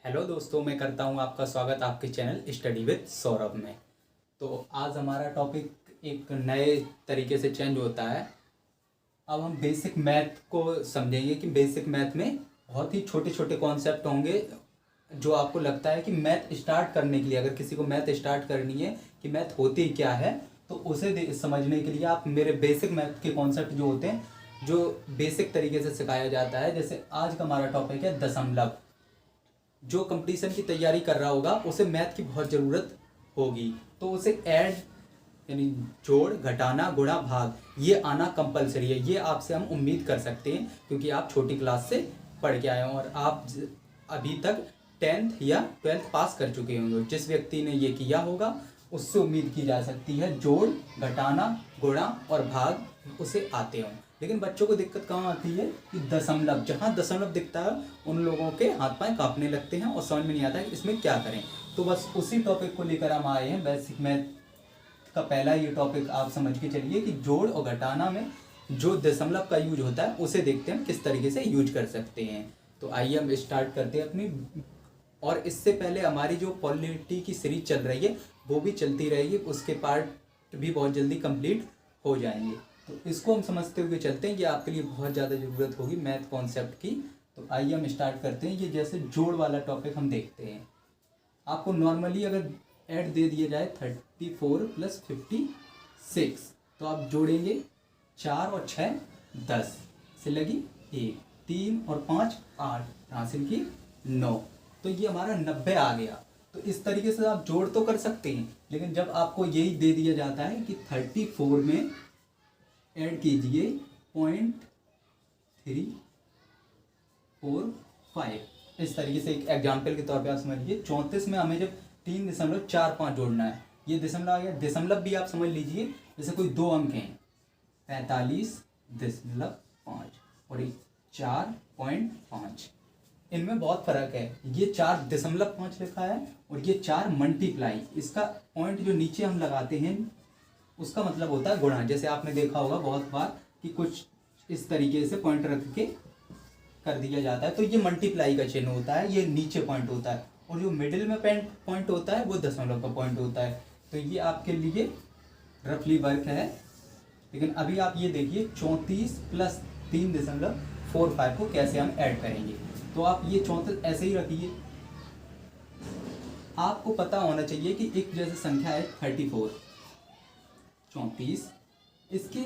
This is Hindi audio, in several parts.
हेलो दोस्तों, मैं करता हूँ आपका स्वागत आपके चैनल स्टडी विद सौरभ में। तो आज हमारा टॉपिक एक नए तरीके से चेंज होता है। अब हम बेसिक मैथ को समझेंगे कि बेसिक मैथ में बहुत ही छोटे छोटे कॉन्सेप्ट होंगे जो आपको लगता है कि मैथ स्टार्ट करने के लिए, अगर किसी को मैथ स्टार्ट करनी है कि मैथ होती क्या है, तो उसे समझने के लिए आप मेरे बेसिक मैथ के कॉन्सेप्ट जो होते हैं, जो बेसिक तरीके से सिखाया जाता है। जैसे आज का हमारा टॉपिक है दशमलव। जो कंपटीशन की तैयारी कर रहा होगा उसे मैथ की बहुत ज़रूरत होगी, तो उसे ऐड यानी जोड़, घटाना, गुणा, भाग ये आना कंपलसरी है। ये आपसे हम उम्मीद कर सकते हैं क्योंकि आप छोटी क्लास से पढ़ के आए हो और आप अभी तक 10th या 12th पास कर चुके होंगे। जिस व्यक्ति ने ये किया होगा उससे उम्मीद की जा सकती है जोड़, घटाना, गुणा और भाग उसे आते हों। लेकिन बच्चों को दिक्कत कहाँ आती है कि दशमलव, जहाँ दशमलव दिखता है उन लोगों के हाथ पांव कांपने लगते हैं और समझ में नहीं आता है कि इसमें क्या करें। तो बस उसी टॉपिक को लेकर हम आए हैं। बेसिक मैथ का पहला ये टॉपिक आप समझ के चलिए कि जोड़ और घटाना में जो दशमलव का यूज होता है उसे देखते हैं किस तरीके से यूज कर सकते हैं। तो आइए हम स्टार्ट करते हैं अपनी। और इससे पहले हमारी जो पॉलिटी की सीरीज चल रही है वो भी चलती रहेगी, उसके पार्ट भी बहुत जल्दी कंप्लीट हो जाएंगे। तो इसको हम समझते हुए चलते हैं, ये आपके लिए बहुत ज़्यादा ज़रूरत होगी मैथ कॉन्सेप्ट की। तो आइए हम स्टार्ट करते हैं। ये जैसे जोड़ वाला टॉपिक हम देखते हैं। आपको नॉर्मली अगर ऐड दे दिया जाए 34 + 56, तो आप जोड़ेंगे 4 और 6 10 से लगी 1, 3 और 5 8, हासिल की 9, तो ये हमारा 90 आ गया। तो इस तरीके से आप जोड़ तो कर सकते हैं, लेकिन जब आपको यही दे दिया जाता है कि 34 में ऐड कीजिए 0.345, इस तरीके से एक एग्जाम्पल के तौर पे आप समझ लीजिए। 34 में हमें जब 3.45 जोड़ना है, ये दशमलव आ गया। दशमलव भी आप समझ लीजिए, जैसे कोई दो अंक हैं 45.5 और ये 4.5, इनमें बहुत फर्क है। ये 4.5 लिखा है और ये 4 मल्टीप्लाई, इसका पॉइंट जो नीचे हम लगाते हैं उसका मतलब होता है गुणा। जैसे आपने देखा होगा बहुत बार कि कुछ इस तरीके से पॉइंट रख के कर दिया जाता है, तो ये मल्टीप्लाई का चिन्ह होता है, ये नीचे पॉइंट होता है, और जो मिडिल में पॉइंट होता है वो दशमलव का पॉइंट होता है। तो ये आपके लिए रफली वर्क है। लेकिन अभी आप ये देखिए 34 + 3.45 को कैसे हम ऐड करेंगे। तो आप ये 34 ऐसे ही रखिए। आपको पता होना चाहिए कि एक जैसे संख्या है 34, 34, इसके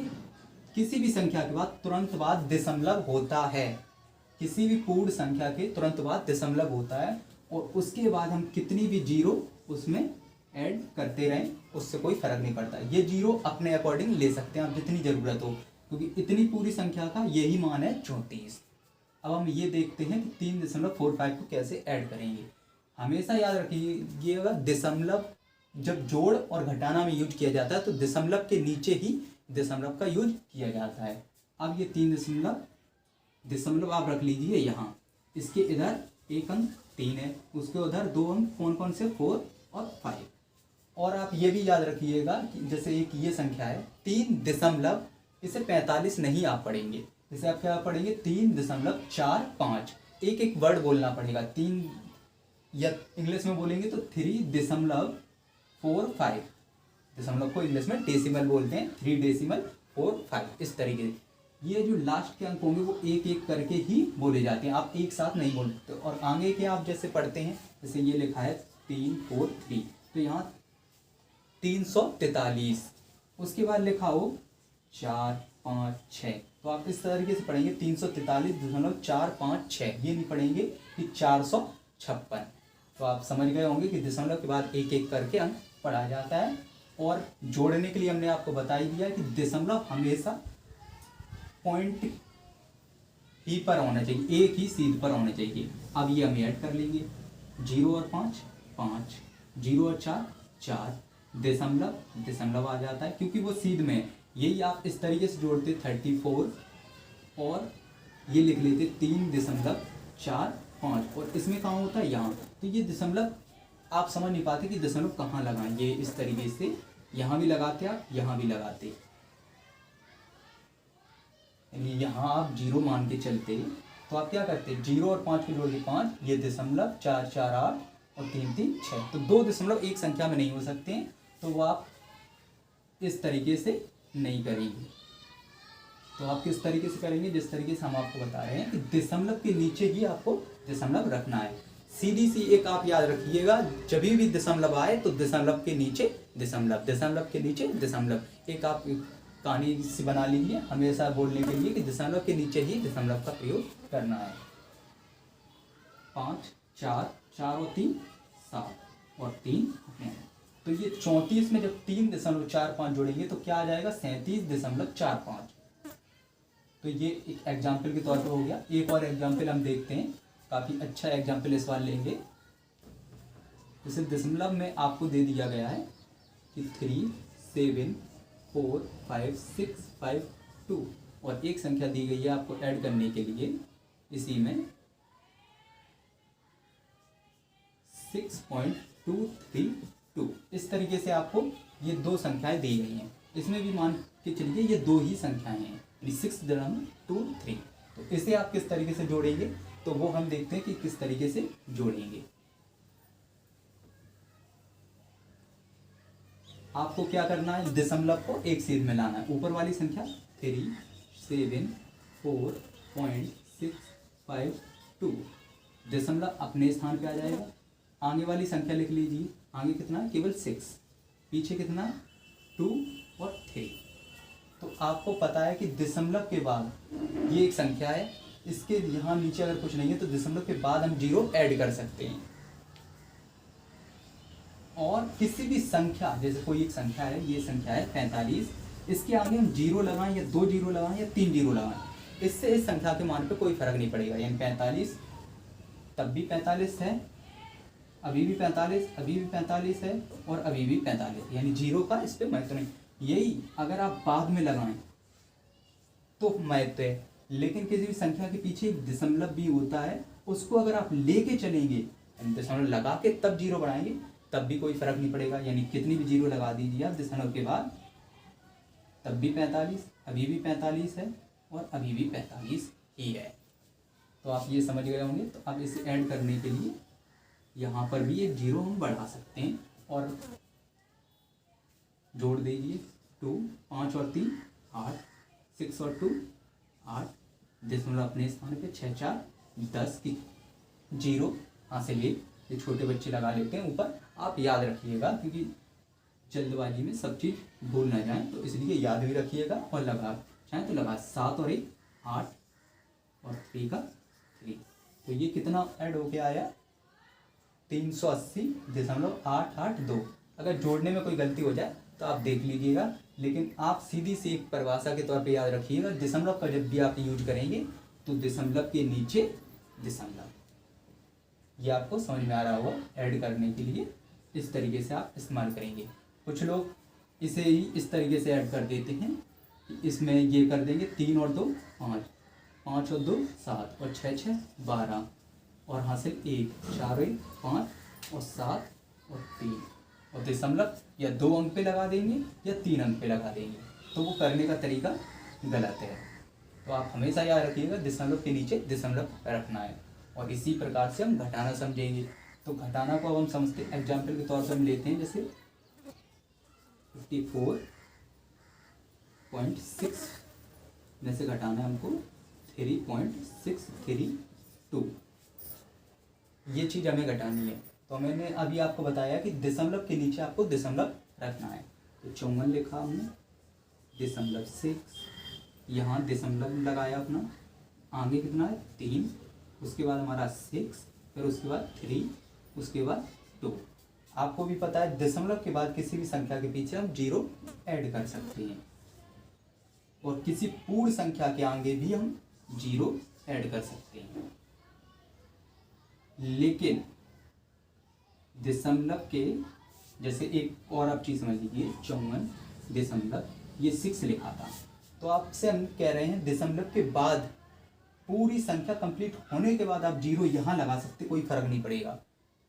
किसी भी संख्या के बाद तुरंत बाद दशमलव होता है। किसी भी पूर्ण संख्या के तुरंत बाद दशमलव होता है, और उसके बाद हम कितनी भी जीरो उसमें ऐड करते रहें उससे कोई फर्क नहीं पड़ता। ये जीरो अपने अकॉर्डिंग ले सकते हैं आप जितनी ज़रूरत हो, क्योंकि इतनी पूरी संख्या का यही मान है 34। अब हम ये देखते हैं कि 3.45 को कैसे ऐड करेंगे। हमेशा याद रखिएगा, दशमलव जब जोड़ और घटाना में यूज किया जाता है तो दशमलव के नीचे ही दशमलव का यूज किया जाता है। अब ये 3 दशमलव आप रख लीजिए यहाँ, इसके इधर एक अंक 3 है, उसके उधर 2 अंक कौन कौन से 4 और 5। और आप ये भी याद रखिएगा कि जैसे एक ये संख्या है 3 दशमलव, इसे 45 नहीं आप पढ़ेंगे, इसे आप क्या पढ़ेंगे 3.45। एक एक वर्ड बोलना पड़ेगा। 3 या इंग्लिश में बोलेंगे तो 3.45, दशमलव को इंग्लिश में डेसिमल बोलते हैं, 3.45, इस तरीके से। ये जो लास्ट के अंक होंगे वो एक एक करके ही बोले जाते हैं, आप एक साथ नहीं बोलते। और आगे के आप जैसे पढ़ते हैं, जैसे ये लिखा है 343, तो यहाँ 343, उसके बाद लिखा हो 4 5 6, तो आप इस तरीके से पढ़ेंगे 343.456, ये नहीं पढ़ेंगे कि 456। तो आप समझ गए होंगे कि दशमलव के बाद एक एक करके अंक पढ़ा जाता है। और जोड़ने के लिए हमने आपको बता ही दिया कि दशमलव हमेशा पॉइंट ही पर होना चाहिए, एक ही सीध पर होना चाहिए। अब ये हम ऐड कर लेंगे, 0 और 5 5, 0 और 4 4, दशमलव आ जाता है क्योंकि वो सीध में है। यही आप इस तरीके से जोड़ते 34 और ये लिख लेते 3.45, और इसमें कहाँ होता है यहाँ। तो ये दशमलव आप समझ नहीं पाते कि दशमलव कहाँ लगाएं। ये इस तरीके से यहाँ भी लगाते आप, यहाँ भी लगाते, यानी यहाँ आप 0 मान के चलते तो आप क्या करते हैं, 0 और 5 को जोड़ के 5, ये दशमलव, 4 4 8 और 3 3 6। तो 2 दशमलव एक संख्या में नहीं हो सकते हैं, तो वो आप इस तरीके से नहीं करेंगे। तो आप किस तरीके से करेंगे, जिस तरीके से हम आपको बता रहे हैं कि दशमलव के नीचे ही आपको दशमलव रखना है। सीधी सी एक आप याद रखिएगा, जब भी दशमलव आए तो दशमलव के नीचे दशमलव, दशमलव के नीचे दशमलव। एक आप कहानी सी बना लीजिए हमेशा बोलने के लिए कि दशमलव के नीचे ही दशमलव का प्रयोग करना है। 5 4 4 और 3 7 और 3 9। तो ये 34 में जब 3.45 जोड़ेंगे तो क्या आ जाएगा, 37.45। तो ये एक एग्जाम्पल के तौर पर हो गया। एक और एग्जाम्पल हम देखते हैं, काफ़ी अच्छा एग्जाम्पल इस बार लेंगे। जैसे दशमलव में आपको दे दिया गया है कि 3 7 4 5 6 5 2 और एक संख्या दी गई है आपको ऐड करने के लिए, इसी में 6.232। इस तरीके से आपको ये दो संख्याएं दी गई हैं। इसमें भी मान के चलिए ये दो ही संख्याएं हैं, 6.23। तो इसे आप किस तरीके से जोड़ेंगे, तो वो हम देखते हैं कि किस तरीके से जोड़ेंगे। आपको क्या करना है, दशमलव को एक सीध में लाना है। ऊपर वाली संख्या 374.652, दशमलव अपने स्थान पे आ जाएगा। आगे वाली संख्या लिख लीजिए, आगे कितना है, केवल 6, पीछे कितना है, 2 और 3। तो आपको पता है कि दशमलव के बाद ये एक संख्या है, इसके यहाँ नीचे अगर कुछ नहीं है तो दशमलव के बाद हम 0 ऐड कर सकते हैं। और किसी भी संख्या, जैसे कोई एक संख्या है, ये संख्या है 45, इसके आगे हम 0 लगाएं या 2 0 लगाएं या 3 0 लगाएं, इससे इस संख्या के मान पे कोई फर्क नहीं पड़ेगा। यानी 45 तब भी 45 है, अभी भी 45, अभी भी 45 है और अभी भी 45, यानी 0 का इस पर महत्व नहीं। यही अगर आप बाद में लगाएं तो महत्व है, लेकिन किसी भी संख्या के पीछे एक दशमलव भी होता है, उसको अगर आप लेके चलेंगे, दशमलव लगा के तब 0 बढ़ाएंगे, तब भी कोई फर्क नहीं पड़ेगा। यानी कितनी भी 0 लगा दीजिए आप दशमलव के बाद, तब भी 45, अभी भी 45 है और अभी भी 45 ही है। तो आप ये समझ गए होंगे। तो अब इसे ऐड करने के लिए यहाँ पर भी एक 0 हम बढ़ा सकते हैं और जोड़ दीजिए 2, 5 और 3 8, 6 और 2 8, दशमलव अपने स्थान पे 6 4 10 की 0 यहाँ से ले, ये छोटे बच्चे लगा लेते हैं ऊपर। आप याद रखिएगा क्योंकि जल्दबाजी में सब चीज़ भूल ना जाए, तो इसलिए याद भी रखिएगा और लगा चाहे तो लगा। 7 और 1 8 और 3 का 3। तो ये कितना ऐड हो गया आया, 380.882। अगर जोड़ने में कोई गलती हो जाए तो आप देख लीजिएगा, लेकिन आप सीधी सी एक परिभाषा के तौर पे याद रखिएगा, दशमलव का जब भी आप यूज करेंगे तो दशमलव के नीचे दशमलव। ये आपको समझ में आ रहा होगा। ऐड करने के लिए इस तरीके से आप इस्तेमाल करेंगे। कुछ लोग इसे ही इस तरीके से ऐड कर देते हैं, इसमें ये कर देंगे 3 और 2 5, 5 और 2 7 और 6 6 12 और हासिल 1, 4 और 1 5 और 7 और 3 और दशमलव या 2 अंक पे लगा देंगे या 3 अंक पे लगा देंगे। तो वो करने का तरीका गलत है। तो आप हमेशा याद रखिएगा दशमलव के नीचे दशमलव रखना है। और इसी प्रकार से हम घटाना समझेंगे। तो घटाना को अब हम समझते हैं, एग्जाम्पल के तौर पर हम लेते हैं जैसे 54.6 में से घटाना है हमको 3.632। ये चीज़ हमें घटानी है। तो मैंने अभी आपको बताया कि दशमलव के नीचे आपको दशमलव रखना है। तो 54 लिखा हमने, दशमलव 6, यहाँ दशमलव लगाया अपना, आगे कितना है 3, उसके बाद हमारा 6, फिर उसके बाद 3, उसके बाद 2। आपको भी पता है दशमलव के बाद किसी भी संख्या के पीछे हम 0 ऐड कर सकते हैं और किसी पूर्ण संख्या के आगे भी हम 0 ऐड कर सकते हैं। लेकिन दशमलव के जैसे एक और आप चीज़ समझ लीजिए, 54 दशमलव ये 6 लिखा था, तो आपसे हम कह रहे हैं दशमलव के बाद पूरी संख्या कंप्लीट होने के बाद आप 0 यहाँ लगा सकते, कोई फर्क नहीं पड़ेगा।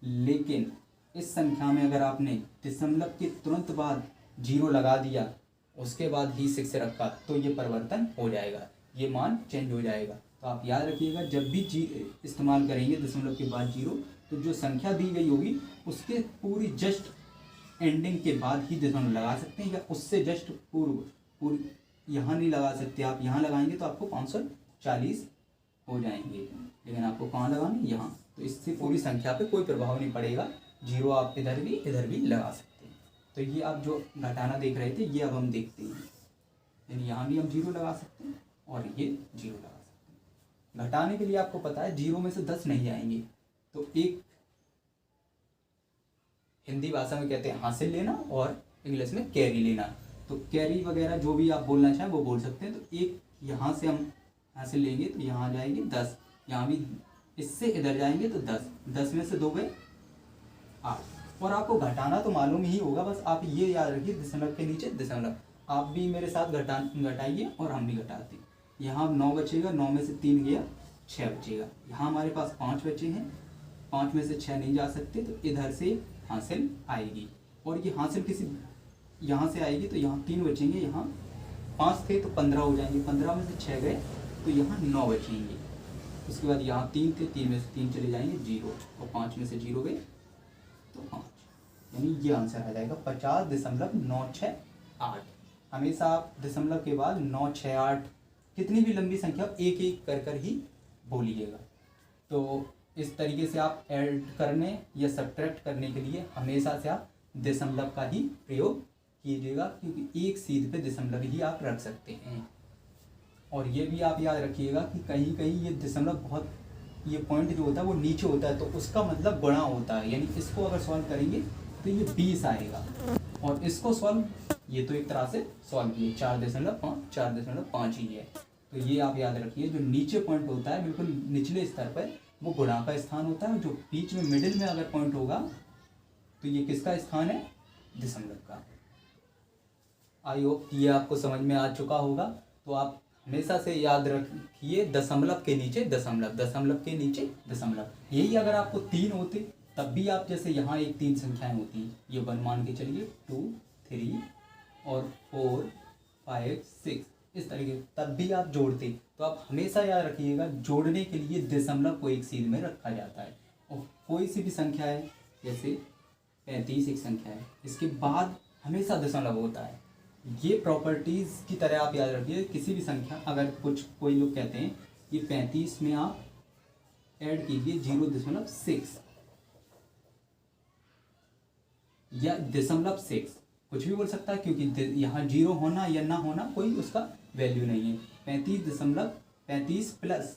लेकिन इस संख्या में अगर आपने दशमलव के तुरंत बाद 0 लगा दिया, उसके बाद ही 6 रखा, तो ये परिवर्तन हो जाएगा, ये मान चेंज हो जाएगा। तो आप याद रखिएगा, जब भी इस्तेमाल करेंगे दशमलव के बाद जीरो, तो जो संख्या दी गई होगी उसके पूरी जस्ट एंडिंग के बाद ही दशमलव लगा सकते हैं, या उससे जस्ट पूर्व यहाँ नहीं लगा सकते। आप यहाँ लगाएंगे तो आपको 540 हो जाएंगे, लेकिन आपको कहाँ लगाना, यहाँ। तो इससे पूरी संख्या पे कोई प्रभाव नहीं पड़ेगा। जीरो आप इधर भी लगा सकते हैं। तो ये आप जो घटाना देख रहे थे, ये अब हम देखते हैं। यानी यहाँ भी हम जीरो लगा सकते हैं और ये जीरो लगा सकते हैं। घटाने के लिए आपको पता है जीरो में से 10 नहीं जाएंगे, तो एक हिंदी भाषा में कहते हैं हासिल लेना और इंग्लिश में कैरी लेना। तो कैरी वगैरह जो भी आप बोलना चाहें वो बोल सकते हैं। तो एक यहाँ से हम हासिल लेंगे तो यहाँ आ जाएंगे 10, यहाँ भी इससे इधर जाएंगे तो 10 में से 2 गए 8। और आपको घटाना तो मालूम ही होगा, बस आप ये याद रखिए दशमलव के नीचे दशमलव। आप भी मेरे साथ घटाइए और हम भी घटाते हैं। यहाँ 9 बचेगा, 9 में से 3 गया 6 बचेगा। यहाँ हमारे पास 5 बचे हैं, 5 में से 6 नहीं जा सकते, तो इधर से हासिल आएगी। और ये हासिल किसी यहाँ से आएगी, तो यहाँ 3 बचेंगे, यहाँ 5 थे तो 15 हो जाएंगे, 15 में से 6 गए तो यहाँ 9 बचेंगे। उसके बाद यहाँ 3 थे, 3 में से 3 चले जाएंगे 0, और 5 में से 0 गए तो 5। यानी ये आंसर आ जाएगा 50.968। हमेशा आप दशमलव के बाद 9, 6, 8 कितनी भी लंबी संख्या एक एक कर ही बोलिएगा। तो इस तरीके से आप ऐड करने या सब्ट्रैक्ट करने के लिए हमेशा से आप दशमलव का ही प्रयोग कीजिएगा, क्योंकि एक सीध पे दशमलव ही आप रख सकते हैं। और ये भी आप याद रखिएगा कि कहीं कहीं ये दशमलव बहुत, ये पॉइंट जो होता है वो नीचे होता है, तो उसका मतलब गुणा होता है। यानी इसको अगर सॉल्व करेंगे तो ये 20 आएगा, और इसको सॉल्व, ये तो एक तरह से सॉल्व किए 4.5 ही है। तो ये आप याद रखिए, जो नीचे पॉइंट होता है बिल्कुल निचले स्तर पर, वो गुणा का स्थान होता है। जो बीच में मिडिल में अगर पॉइंट होगा तो ये किसका स्थान है, दशमलव का। आई होप ये आपको समझ में आ चुका होगा। तो आप हमेशा से याद रखिए दशमलव के नीचे दशमलव, दशमलव के नीचे दशमलव। यही अगर आपको 3 होते तब भी आप, जैसे यहाँ एक 3 संख्याएं होती हैं, ये 1 मान के चलिए, 2, 3 और 4, 5, 6, इस तरीके, तब भी आप जोड़ते। तो आप हमेशा याद रखिएगा, जोड़ने के लिए दशमलव को एक सीध में रखा जाता है। और कोई सी भी संख्या है, जैसे 35 एक संख्या है, इसके बाद हमेशा दशमलव होता है। ये प्रॉपर्टीज़ की तरह आप याद रखिए, किसी भी संख्या, अगर कोई लोग कहते हैं ये 35 में आप ऐड कीजिए 0.6 या 0.6, कुछ भी बोल सकता है, क्योंकि यहाँ 0 होना या ना होना कोई उसका वैल्यू नहीं है। 35 प्लस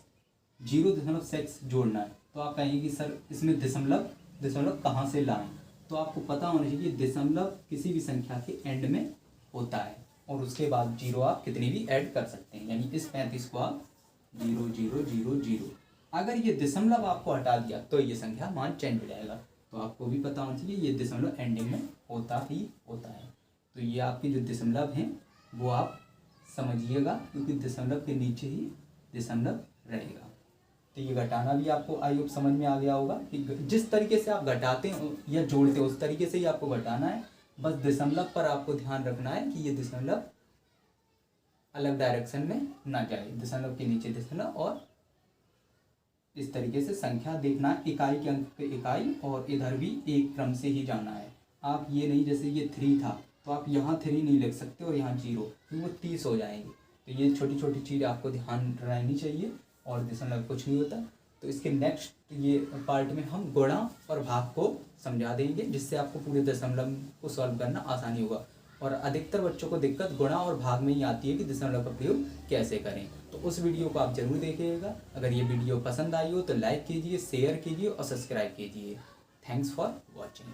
0.6 जोड़ना है, तो आप कहेंगे कि सर इसमें दशमलव कहाँ से लाएं। तो आपको पता होना चाहिए दशमलव किसी भी संख्या के एंड में होता है, और उसके बाद 0 आप कितनी भी ऐड कर सकते हैं। यानी इस 35 को आप 0, 0, 0, 0, अगर ये दशमलव आपको हटा दिया तो ये संख्या मान चेंज हो जाएगा। तो आपको भी पता होना चाहिए ये दशमलव एंडिंग में होता ही होता है। तो ये आपके जो दशमलव हैं वो आप समझिएगा, क्योंकि दशमलव के नीचे ही दशमलव रहेगा। तो ये घटाना भी आपको आई होप समझ में आ गया होगा कि जिस तरीके से आप घटाते हो या जोड़ते हो उस तरीके से ही आपको घटाना है। बस दशमलव पर आपको ध्यान रखना है कि ये दशमलव अलग डायरेक्शन में ना जाए, दशमलव के नीचे दशमलव, और इस तरीके से संख्या देखना, इकाई के अंक पे इकाई, और इधर भी एक क्रम से ही जाना है। आप ये नहीं, जैसे ये 3 था तो आप यहाँ 3 नहीं लिख सकते और यहाँ 0, क्योंकि वो 30 हो जाएंगे। तो ये छोटी छोटी चीज़ आपको ध्यान रहनी चाहिए, और दशमलव कुछ नहीं होता। तो इसके नेक्स्ट ये पार्ट में हम गुणा और भाग को समझा देंगे, जिससे आपको पूरे दशमलव को सॉल्व करना आसानी होगा। और अधिकतर बच्चों को दिक्कत गुणा और भाग में ही आती है कि दशमलव का प्रयोग कैसे करें। तो उस वीडियो को आप जरूर देखिएगा। अगर ये वीडियो पसंद आई हो तो लाइक कीजिए, शेयर कीजिए और सब्सक्राइब कीजिए। Thanks for watching.